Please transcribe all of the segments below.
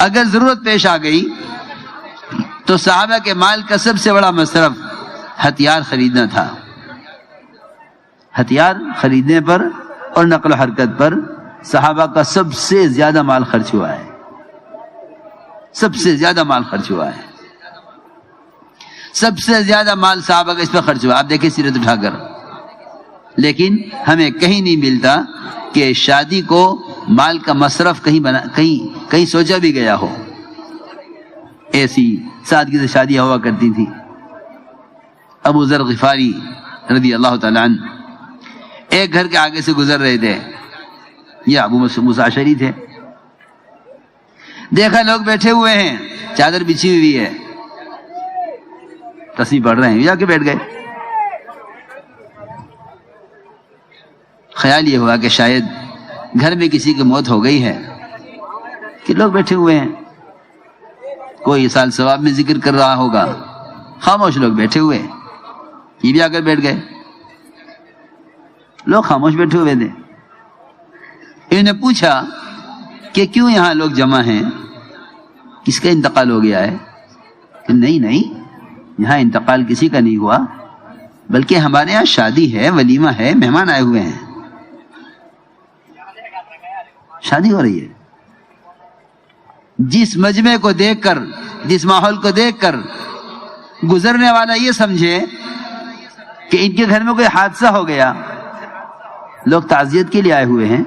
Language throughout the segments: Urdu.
اگر ضرورت پیش آ گئی تو صحابہ کے مال کا سب سے بڑا مصرف ہتھیار خریدنا تھا. ہتھیار خریدنے پر اور نقل و حرکت پر صحابہ کا سب سے زیادہ مال خرچ ہوا ہے. سب سے زیادہ مال خرچ ہوا ہے. سب سے زیادہ مال صحابہ کا اس پر خرچ ہوا. آپ دیکھیں سیرت اٹھا کر. لیکن ہمیں کہیں نہیں ملتا کہ شادی کو مال کا مصرف کہیں سوچا بھی گیا ہو. ایسی سادگی سے شادیاں ہوا کرتی تھی. ابو ذر غفاری رضی اللہ تعالیٰ عنہ ایک گھر کے آگے سے گزر رہے تھے. یہ ابو موسیٰ اشعری تھے. دیکھا لوگ بیٹھے ہوئے ہیں, چادر بچھی ہوئی ہے, تسبیح پڑھ رہے ہیں, جا کے بیٹھ گئے. خیال یہ ہوا کہ شاید گھر میں کسی کی موت ہو گئی ہے کہ لوگ بیٹھے ہوئے ہیں, کوئی سال ثواب میں ذکر کر رہا ہوگا. خاموش لوگ بیٹھے ہوئے, یہ بھی آ کر بیٹھ گئے. لوگ خاموش بیٹھے ہوئے تھے. انہوں نے پوچھا کہ کیوں یہاں لوگ جمع ہیں, کس کا انتقال ہو گیا ہے؟ کہ نہیں, یہاں انتقال کسی کا نہیں ہوا, بلکہ ہمارے یہاں شادی ہے, ولیمہ ہے, مہمان آئے ہوئے ہیں, شادی ہو رہی ہے. جس مجمع کو دیکھ کر, جس ماحول کو دیکھ کر گزرنے والا یہ سمجھے کہ ان کے گھر میں کوئی حادثہ ہو گیا, لوگ تعزیت کے لیے آئے ہوئے ہیں,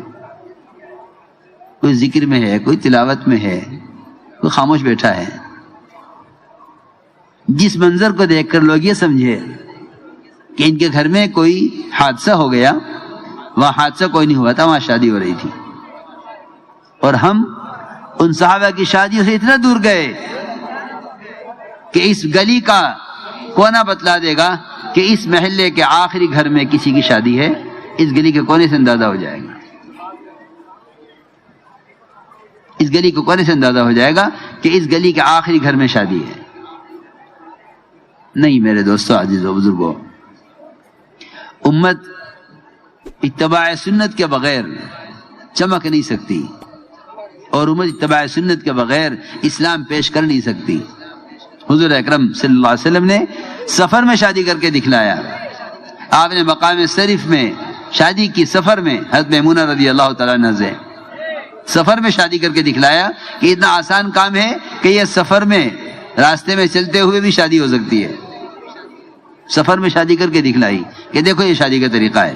کوئی ذکر میں ہے, کوئی تلاوت میں ہے, کوئی خاموش بیٹھا ہے. جس منظر کو دیکھ کر لوگ یہ سمجھے کہ ان کے گھر میں کوئی حادثہ ہو گیا, وہاں حادثہ کوئی نہیں ہوا تھا, وہاں شادی ہو رہی تھی. اور ہم ان صحابہ کی شادیوں سے اتنا دور گئے کہ اس گلی کا کونا بتلا دے گا کہ اس محلے کے آخری گھر میں کسی کی شادی ہے. اس گلی کے کونے سے اندازہ ہو جائے گا, اس گلی کو کونے سے اندازہ ہو جائے گا کہ اس گلی کے آخری گھر میں شادی ہے. نہیں میرے دوستو, عزیزو, بزرگو, امت اتباع سنت کے بغیر چمک نہیں سکتی, اور امت اتباع سنت کے بغیر اسلام پیش کر نہیں سکتی. حضور اکرم صلی اللہ علیہ وسلم نے سفر میں شادی کر کے دکھلایا. آپ نے مقام شریف میں شادی کی, سفر میں, حضرت میمونہ رضی اللہ تعالیٰ عنہ سے سفر میں شادی کر کے دکھلایا کہ اتنا آسان کام ہے کہ یہ سفر میں, راستے میں چلتے ہوئے بھی شادی ہو سکتی ہے. سفر میں شادی کر کے دکھلائی کہ دیکھو یہ شادی کا طریقہ ہے.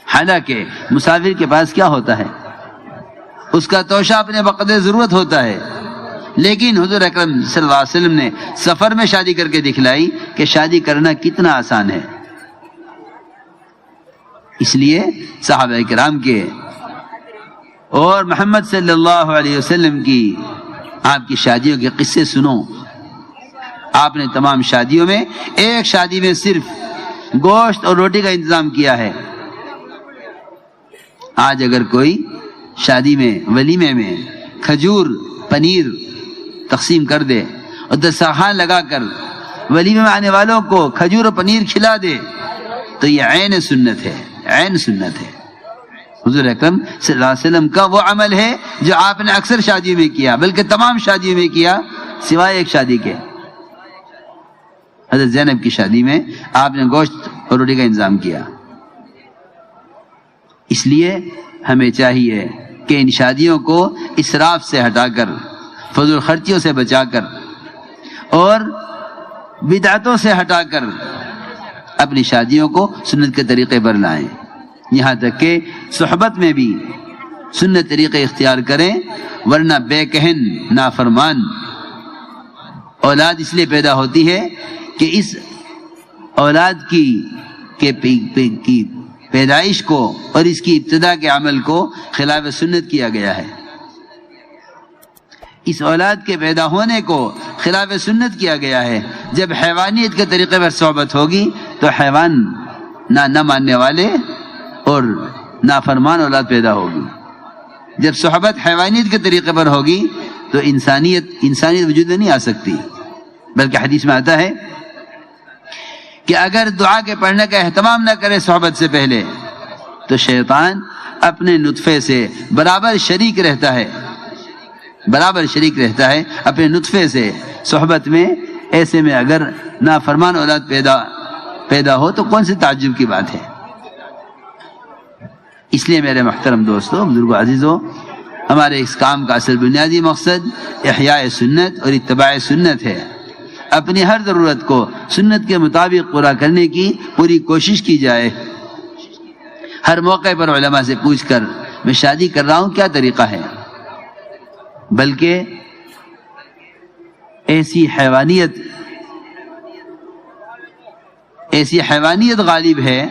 حالانکہ مسافر کے پاس کیا ہوتا ہے, اس کا توشہ اپنے وقت ضرورت ہوتا ہے, لیکن حضور اکرم صلی اللہ علیہ وسلم نے سفر میں شادی کر کے دکھلائی کہ شادی کرنا کتنا آسان ہے. اس لیے صحابہ کرام کے اور محمد صلی اللہ علیہ وسلم کی, آپ کی شادیوں کے قصے سنو. آپ نے تمام شادیوں میں, ایک شادی میں صرف گوشت اور روٹی کا انتظام کیا ہے. آج اگر کوئی شادی میں, ولیمے میں کھجور پنیر تقسیم کر دے اور دسترخوان لگا کر ولیمے میں آنے والوں کو کھجور اور پنیر کھلا دے تو یہ عین سنت ہے, عین سنت ہے. حضور اکرم صلی اللہ علیہ وسلم کا وہ عمل ہے جو آپ نے اکثر شادیوں میں کیا, بلکہ تمام شادیوں میں کیا سوائے ایک شادی کے. حضرت زینب کی شادی میں آپ نے گوشت اور روٹی کا انتظام کیا. اس لیے ہمیں چاہیے کہ ان شادیوں کو اسراف سے ہٹا کر, فضول خرچیوں سے بچا کر اور بدعتوں سے ہٹا کر اپنی شادیوں کو سنت کے طریقے پر لائیں. یہاں تک کہ صحبت میں بھی سنت طریقے اختیار کریں, ورنہ بے کہن نافرمان اولاد اس لیے پیدا ہوتی ہے کہ اس اولاد کی پیدائش کو اور اس کی ابتدا کے عمل کو خلاف سنت کیا گیا ہے. اس اولاد کے پیدا ہونے کو خلاف سنت کیا گیا ہے. جب حیوانیت کے طریقے پر صحبت ہوگی تو حیوان نہ ماننے والے اور نافرمان اولاد پیدا ہوگی. جب صحبت حیوانیت کے طریقے پر ہوگی تو انسانیت وجود میں نہیں آ سکتی. بلکہ حدیث میں آتا ہے کہ اگر دعا کے پڑھنے کا اہتمام نہ کرے صحبت سے پہلے تو شیطان اپنے نطفے سے برابر شریک رہتا ہے. برابر شریک رہتا ہے اپنے نطفے سے صحبت میں، ایسے میں اگر نافرمان اولاد پیدا ہو تو کون سی تعجب کی بات ہے؟ اس لیے میرے محترم دوستو، بزرگو، عزیزو، ہمارے اس کام کا اصل بنیادی مقصد احیاء سنت اور اتباع سنت ہے۔ اپنی ہر ضرورت کو سنت کے مطابق پورا کرنے کی پوری کوشش کی جائے۔ ہر موقع پر علماء سے پوچھ کر میں شادی کر رہا ہوں کیا طریقہ ہے، بلکہ ایسی حیوانیت غالب ہے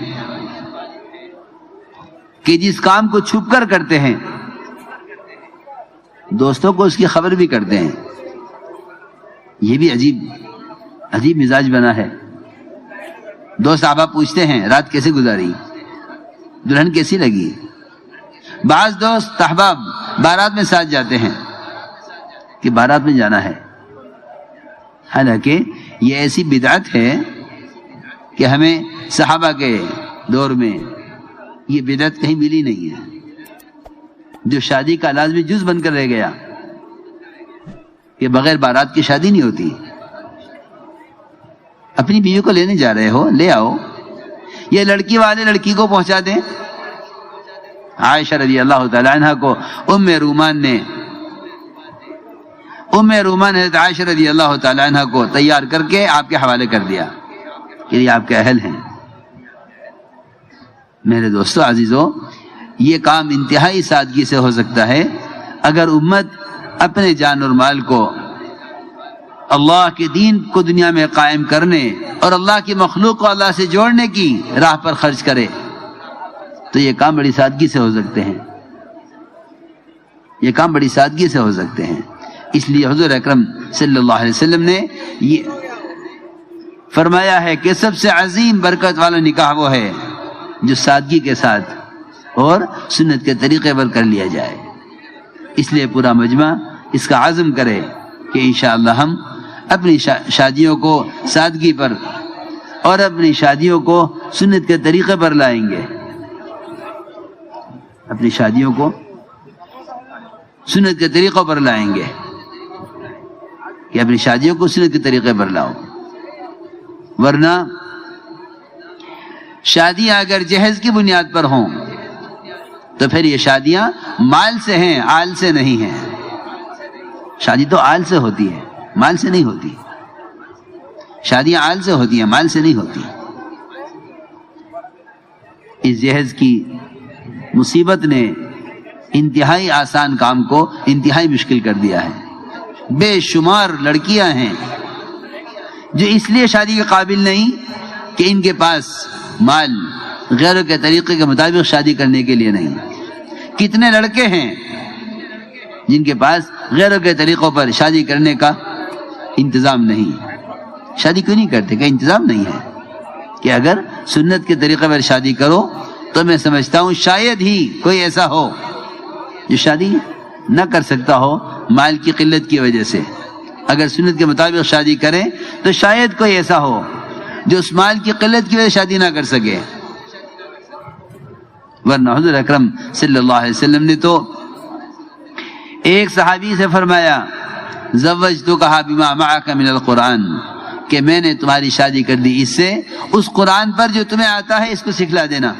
کہ جس کام کو چھپ کر کرتے ہیں دوستوں کو اس کی خبر بھی کرتے ہیں۔ یہ بھی عجیب مزاج بنا ہے۔ دوست احباب پوچھتے ہیں رات کیسے گزاری، دلہن کیسی لگی۔ بعض دوست احباب بارات میں ساتھ جاتے ہیں کہ بارات میں جانا ہے، حالانکہ یہ ایسی بدعت ہے کہ ہمیں صحابہ کے دور میں یہ بدعت کہیں ملی نہیں ہے، جو شادی کا لازمی جز بن کر رہ گیا کہ بغیر بارات کی شادی نہیں ہوتی۔ اپنی بیوی کو لینے جا رہے ہو، لے آؤ، یہ لڑکی والے لڑکی کو پہنچا دیں۔ عائشہ رضی اللہ تعالی عنہ کو ام رومان حضرت عائشہ رضی اللہ تعالی عنہ کو تیار کر کے آپ کے حوالے کر دیا کہ یہ آپ کے اہل ہیں۔ میرے دوستو عزیزو، یہ کام انتہائی سادگی سے ہو سکتا ہے اگر امت اپنے جان اور مال کو اللہ کے دین کو دنیا میں قائم کرنے اور اللہ کی مخلوق کو اللہ سے جوڑنے کی راہ پر خرچ کرے تو یہ کام بڑی سادگی سے ہو سکتے ہیں، یہ کام بڑی سادگی سے ہو سکتے ہیں۔ اس لیے حضور اکرم صلی اللہ علیہ وسلم نے یہ فرمایا ہے کہ سب سے عظیم برکت والا نکاح وہ ہے جو سادگی کے ساتھ اور سنت کے طریقے پر کر لیا جائے۔ اس لیے پورا مجمع اس کا عزم کرے کہ انشاءاللہ ہم اپنی شادیوں کو سادگی پر اور اپنی شادیوں کو سنت کے طریقے پر لائیں گے، اپنی شادیوں کو سنت کے طریقوں پر لائیں گے کہ اپنی شادیوں کو سنت کے طریقے پر لاؤ، ورنہ شادیاں اگر جہیز کی بنیاد پر ہوں تو پھر یہ شادیاں مال سے ہیں، آل سے نہیں ہیں۔ شادی تو آل سے ہوتی ہے، مال سے نہیں ہوتی۔ شادیاں آل سے ہوتی ہیں، مال سے نہیں ہوتی۔ اس جہیز کی مصیبت نے انتہائی آسان کام کو انتہائی مشکل کر دیا ہے۔ بے شمار لڑکیاں ہیں جو اس لیے شادی کے قابل نہیں کہ ان کے پاس مال غیروں کے طریقے کے مطابق شادی کرنے کے لیے نہیں۔ کتنے لڑکے ہیں جن کے پاس غیروں کے طریقوں پر شادی کرنے کا انتظام نہیں، شادی کیوں نہیں کرتے؟ کہ انتظام نہیں ہے کہ اگر سنت کے طریقے پر شادی کرو تو میں سمجھتا ہوں شاید ہی کوئی ایسا ہو جو شادی نہ کر سکتا ہو مال کی قلت کی وجہ سے۔ اگر سنت کے مطابق شادی کریں تو شاید کوئی ایسا ہو جو اس مال کی قلت کی وجہ سے شادی نہ کر سکے، ورنہ حضور اکرم صلی اللہ علیہ وسلم نے تو ایک صحابی سے فرمایا زوجتکھا بما معک من القرآن، کہ میں نے تمہاری شادی کر دی اس سے، اس قرآن پر جو تمہیں آتا ہے اس کو سکھلا دینا۔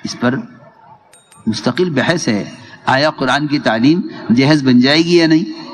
اس پر مستقل بحث ہے، آیا قرآن کی تعلیم جہیز بن جائے گی یا نہیں؟